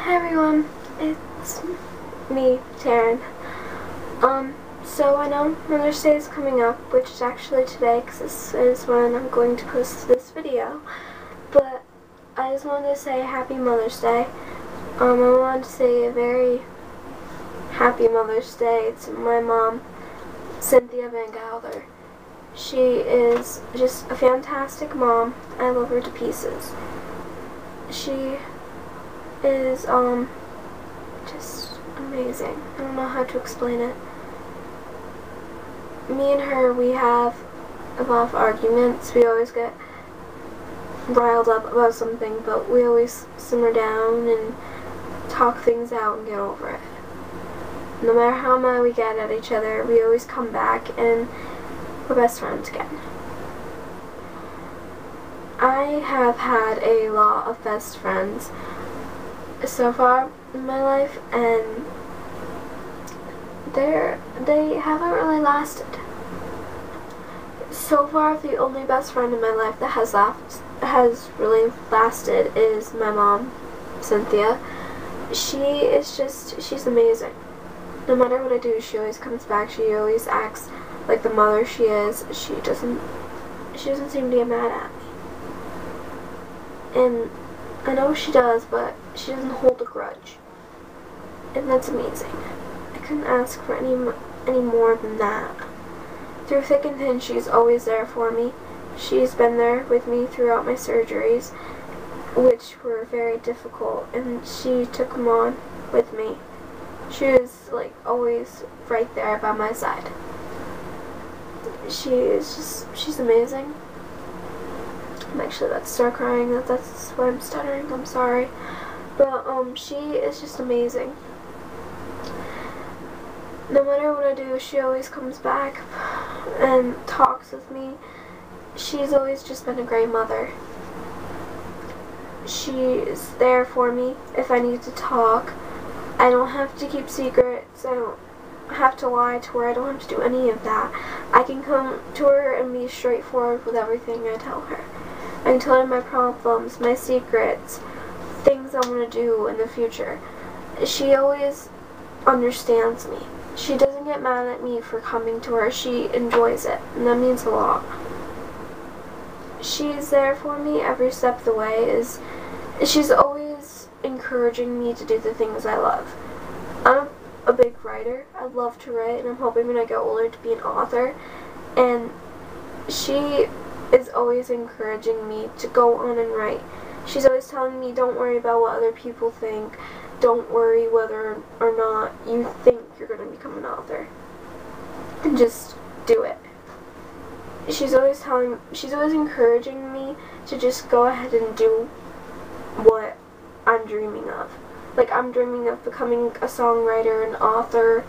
Hi everyone, it's me, Taryn. So I know Mother's Day is coming up, which is actually today because this is when I'm going to post this video. But I just wanted to say Happy Mother's Day. I wanted to say a very Happy Mother's Day to my mom, Cynthia Van Gelder. She is just a fantastic mom. I love her to pieces. She is just amazing. I don't know how to explain it. Me and her, we have a lot of arguments. We always get riled up about something, but we always simmer down and talk things out and get over it. No matter how mad we get at each other, we always come back and we're best friends again. I have had a lot of best friends so far in my life, and they haven't really lasted. So far, the only best friend in my life that has really lasted is my mom, Cynthia. She's amazing. No matter what I do, she always comes back. She always acts like the mother she is. She doesn't seem to get mad at me. And I know she does, but she doesn't hold a grudge. And that's amazing. I couldn't ask for any more than that. Through thick and thin, she's always there for me. She's been there with me throughout my surgeries, which were very difficult, and she took them on with me. She was like always right there by my side. She's amazing. I'm actually about to start crying. That's why I'm stuttering. I'm sorry. But she is just amazing. No matter what I do, she always comes back and talks with me. She's always just been a great mother. She's there for me if I need to talk. I don't have to keep secrets. I don't have to lie to her. I don't have to do any of that. I can come to her and be straightforward with everything I tell her. I can tell her my problems, my secrets, things I want to do in the future. She always understands me. She doesn't get mad at me for coming to her. She enjoys it, and that means a lot. She's there for me every step of the way. She's always encouraging me to do the things I love. I'm a big writer. I love to write, and I'm hoping when I get older to be an author. And she is always encouraging me to go on and write. She's always telling me, don't worry about what other people think. Don't worry whether or not you think you're going to become an author. And just do it. She's always encouraging me to just go ahead and do what I'm dreaming of. Like, I'm dreaming of becoming a songwriter, an author,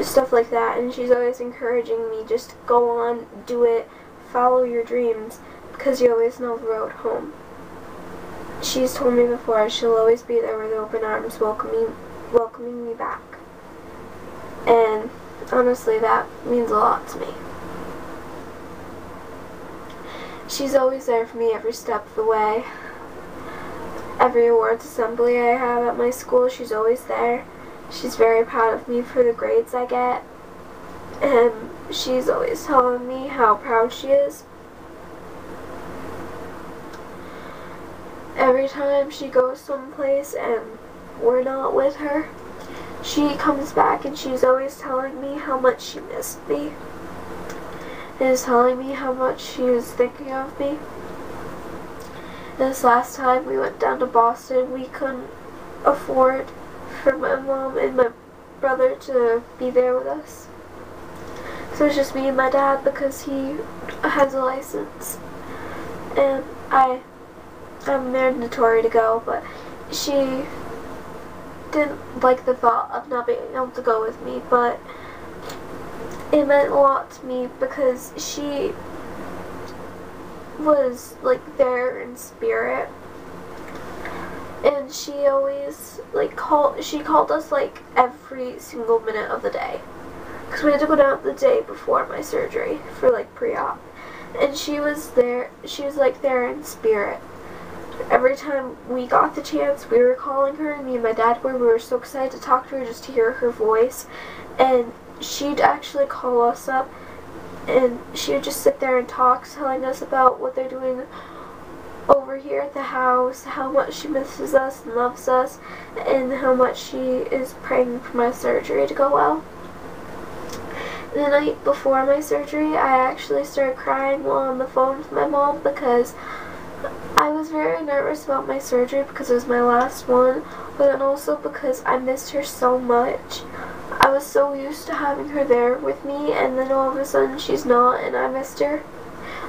stuff like that. And she's always encouraging me, just go on, do it, follow your dreams, because you always know the road home. She's told me before she'll always be there with open arms, welcoming me back. And honestly, that means a lot to me. She's always there for me every step of the way. Every awards assembly I have at my school, she's always there. She's very proud of me for the grades I get. And she's always telling me how proud she is. Every time she goes someplace and we're not with her, she comes back and she's always telling me how much she missed me. And is telling me how much she was thinking of me. This last time we went down to Boston, we couldn't afford for my mom and my brother to be there with us. So it's just me and my dad because he has a license. And I'm mandatory to go, but she didn't like the thought of not being able to go with me, but it meant a lot to me because she was like there in spirit, and she always called us like every single minute of the day, because we had to go down the day before my surgery for like pre-op, and she was like there in spirit. Every time we got the chance, we were calling her. Me and my dad were. We were so excited to talk to her, just to hear her voice. And she'd actually call us up, and she would just sit there and talk, telling us about what they're doing over here at the house, how much she misses us and loves us, and how much she is praying for my surgery to go well. The night before my surgery, I actually started crying while on the phone with my mom because I was very nervous about my surgery because it was my last one, but then also because I missed her so much. I was so used to having her there with me, and then all of a sudden she's not, and I missed her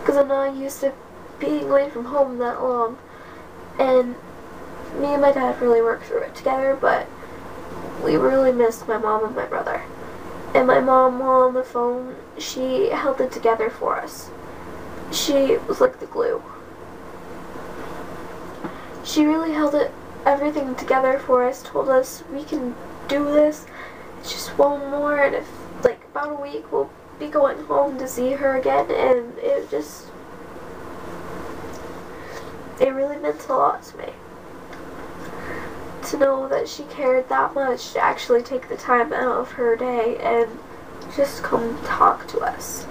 because I'm not used to being away from home that long. And me and my dad really worked through it together, but we really missed my mom and my brother. And my mom, while on the phone, she held it together for us. She was like the glue. She really held everything together for us, told us we can do this, it's just one more, and if like about a week we'll be going home to see her again. And it really meant a lot to me to know that she cared that much to actually take the time out of her day and just come talk to us.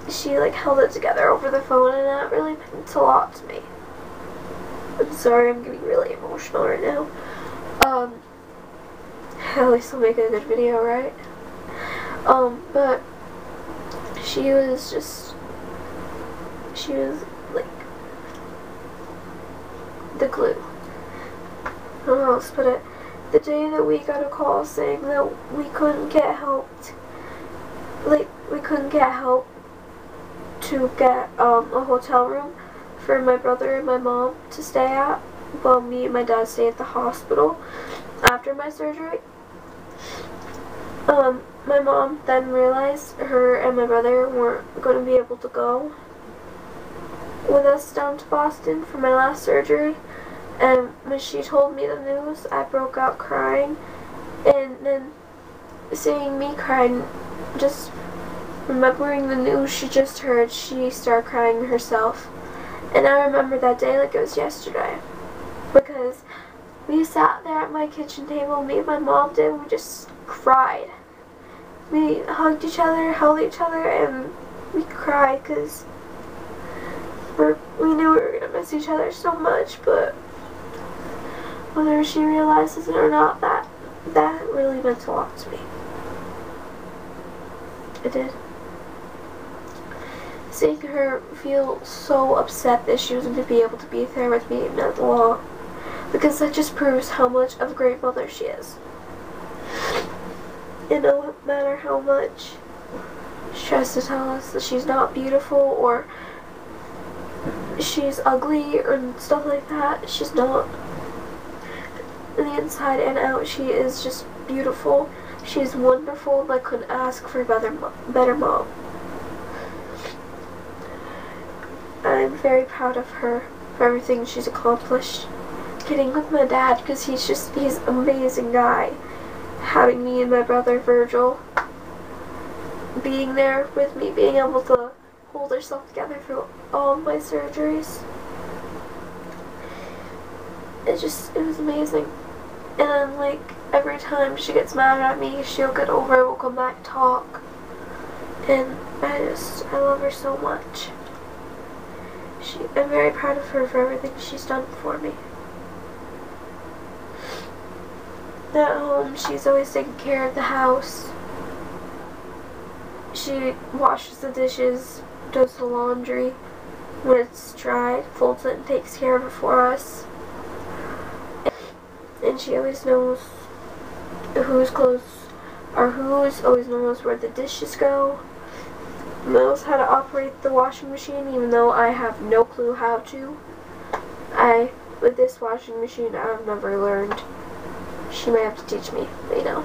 She like held it together over the phone, and that really meant a lot to me. I'm sorry, I'm getting really emotional right now. At least I'll make a good video, right? But she was like the glue. I don't know how else to put it. The day that we got a call saying that we couldn't get helped, to get a hotel room for my brother and my mom to stay at while me and my dad stay at the hospital after my surgery. My mom then realized her and my brother weren't going to be able to go with us down to Boston for my last surgery. And when she told me the news, I broke out crying. And then seeing me crying, just remembering the news she just heard, she started crying herself. And I remember that day like it was yesterday. Because we sat there at my kitchen table, me and my mom did, and we just cried. We hugged each other, held each other, and we cried because we knew we were going to miss each other so much. But whether she realizes it or not, that really meant a lot to me. It did. Seeing her feel so upset that she wasn't going to be able to be there with me meant a lot, because that just proves how much of a great mother she is. And no matter how much she tries to tell us that she's not beautiful or she's ugly or stuff like that, she's not. On the inside and out, she is just beautiful. She's wonderful, and I couldn't ask for a better mom. I'm very proud of her for everything she's accomplished. Getting with my dad, because he's an amazing guy. Having me and my brother Virgil being there with me, being able to hold herself together through all of my surgeries. It was amazing. And then like every time she gets mad at me, she'll get over it, we'll come back and talk. And I love her so much. I'm very proud of her for everything she's done for me. At home, she's always taking care of the house. She washes the dishes, does the laundry when it's dry, folds it and takes care of it for us. And she always knows whose clothes are whose, always knows where the dishes go, knows how to operate the washing machine, even though I have no clue how to. With this washing machine, I've never learned. She may have to teach me, but you know,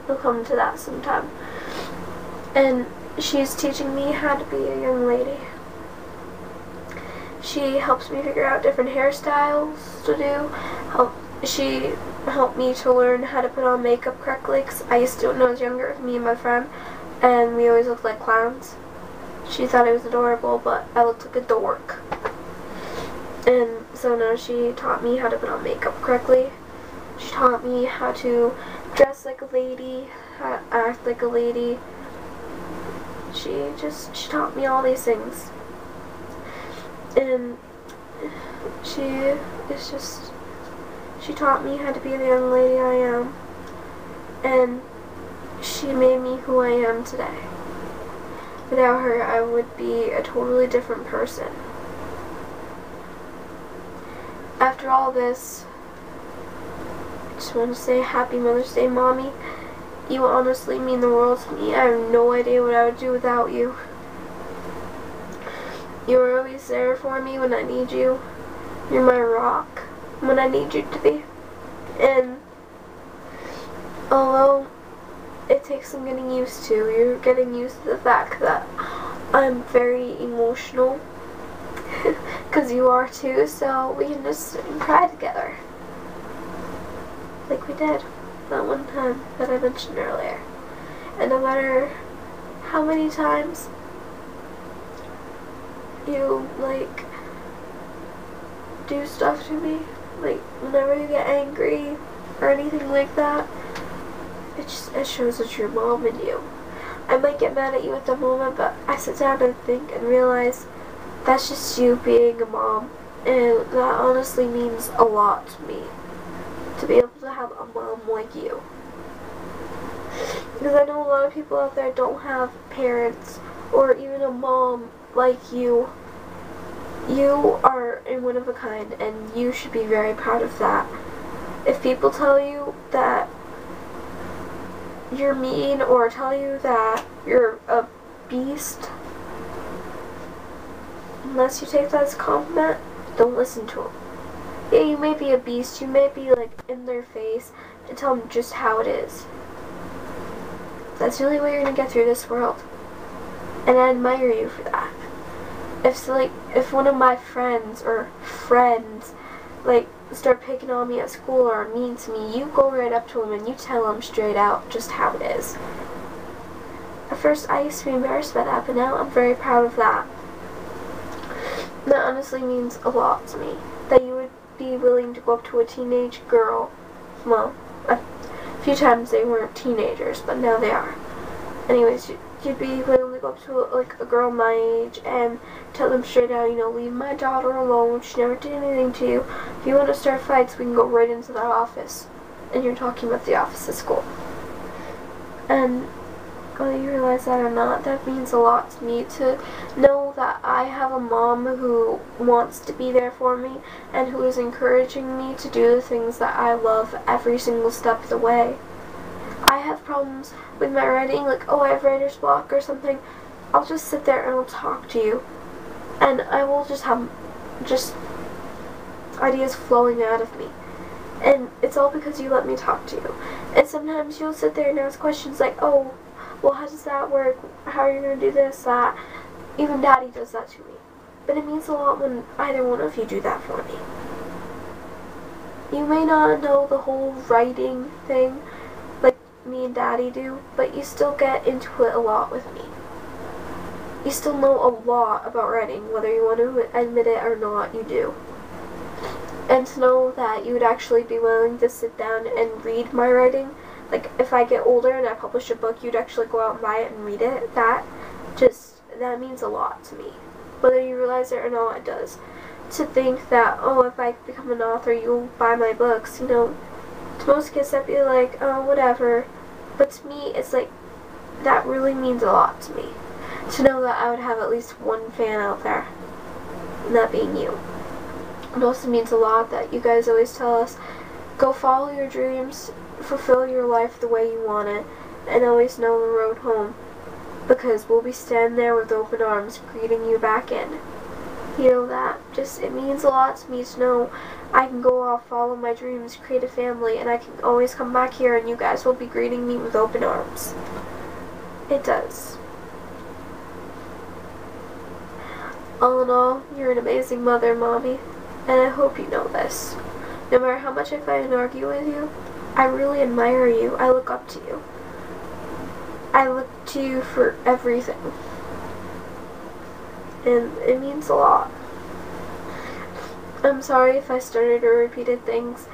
it'll come to that sometime. And she's teaching me how to be a young lady. She helps me figure out different hairstyles to do. She helped me to learn how to put on makeup correctly, because I used to do it when I was younger with me and my friend, and we always looked like clowns. She thought it was adorable, but I looked like a dork. And so now she taught me how to put on makeup correctly. She taught me how to dress like a lady, how to act like a lady. She taught me all these things. And she taught me how to be the young lady I am. And she made me who I am today. Without her, I would be a totally different person. After all this, I just want to say Happy Mother's Day, Mommy. You honestly mean the world to me. I have no idea what I would do without you. You are always there for me when I need you. You're my rock when I need you to be. And although it takes some getting used to, you're getting used to the fact that I'm very emotional. Because you are too, so we can just sit and cry together. Like we did that one time that I mentioned earlier. And no matter how many times you, like, do stuff to me, like, whenever you get angry or anything like that, it shows that you're mom in you. I might get mad at you at the moment, but I sit down and think and realize that's just you being a mom, and that honestly means a lot to me, to be able to have a mom like you. Because I know a lot of people out there don't have parents or even a mom like you. You are a one of a kind, and you should be very proud of that. If people tell you that you're mean or tell you that you're a beast, unless you take that as a compliment, don't listen to them. Yeah, you may be a beast, you may be like in their face, and tell them just how it is. That's the only way you're gonna get through this world. And I admire you for that. If one of my friends like start picking on me at school or are mean to me, you go right up to them and you tell them straight out just how it is. At first I used to be embarrassed by that, but now I'm very proud of that. That honestly means a lot to me. That you would be willing to go up to a teenage girl. Well, a few times they weren't teenagers, but now they are. Anyways, you'd be willing to go up to a girl my age and tell them straight out, leave my daughter alone. She never did anything to you. If you want to start fights, we can go right into that office. And you're talking about the office at school. And whether you realize that or not, that means a lot to me to know that I have a mom who wants to be there for me and who is encouraging me to do the things that I love every single step of the way. I have problems with my writing, like, I have writer's block or something. I'll just sit there and I'll talk to you. And I will just have ideas flowing out of me. And it's all because you let me talk to you. And sometimes you'll sit there and ask questions like, oh, well, how does that work? How are you going to do this, that? Even Daddy does that to me. But it means a lot when either one of you do that for me. You may not know the whole writing thing like me and Daddy do, but you still get into it a lot with me. You still know a lot about writing, whether you want to admit it or not, you do. And to know that you would actually be willing to sit down and read my writing, like if I get older and I publish a book, you'd actually go out and buy it and read it, that means a lot to me. Whether you realize it or not, it does. To think that, oh, if I become an author, you'll buy my books, to most kids that'd be like, oh, whatever. But to me, it's like, that really means a lot to me. To know that I would have at least one fan out there, and that being you. It also means a lot that you guys always tell us, go follow your dreams, fulfill your life the way you want it, and always know the road home, because we'll be standing there with open arms greeting you back in. It means a lot to me to know I can go off, follow my dreams, create a family, and I can always come back here and you guys will be greeting me with open arms. It does. All in all, you're an amazing mother, Mommy, and I hope you know this. No matter how much I fight and argue with you, I really admire you. I look up to you. I look to you for everything. And it means a lot. I'm sorry if I started or repeated things,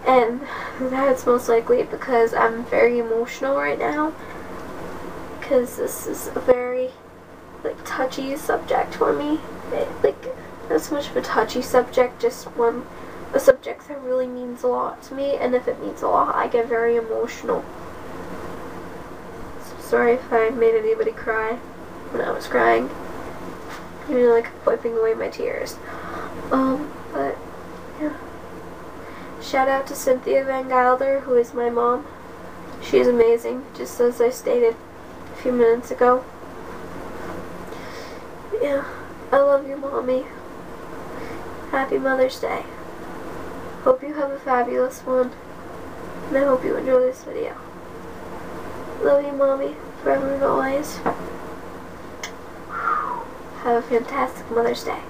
and that's most likely because I'm very emotional right now, because this is a very, like, touchy subject for me. Not so much of a touchy subject, just a subject that really means a lot to me, and if it means a lot, I get very emotional. So sorry if I made anybody cry when I was crying. Even like wiping away my tears. But yeah. Shout out to Cynthia Van Gilder, who is my mom. She's amazing, just as I stated a few minutes ago. Yeah, I love you, Mommy. Happy Mother's Day. Hope you have a fabulous one, and I hope you enjoy this video. Love you, Mommy, forever and always. Have a fantastic Mother's Day.